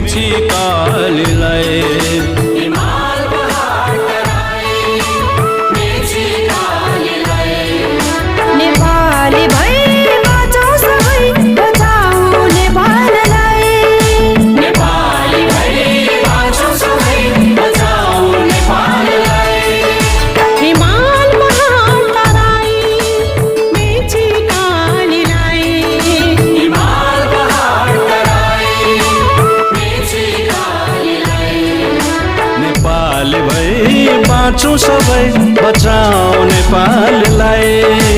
मेची कालीलाई नेपाली भई बाँचौँ सबै बचाऊ नेपाललाई नेपाली भई बाँचौँ सबै बचाऊ नेपाललाई हिमाल पहाड तराई मेची कालीलाई हिमाल पहाड तराई मेची कालीलाई नेपाली भई बाँचौँ सबै बचाऊ नेपाललाई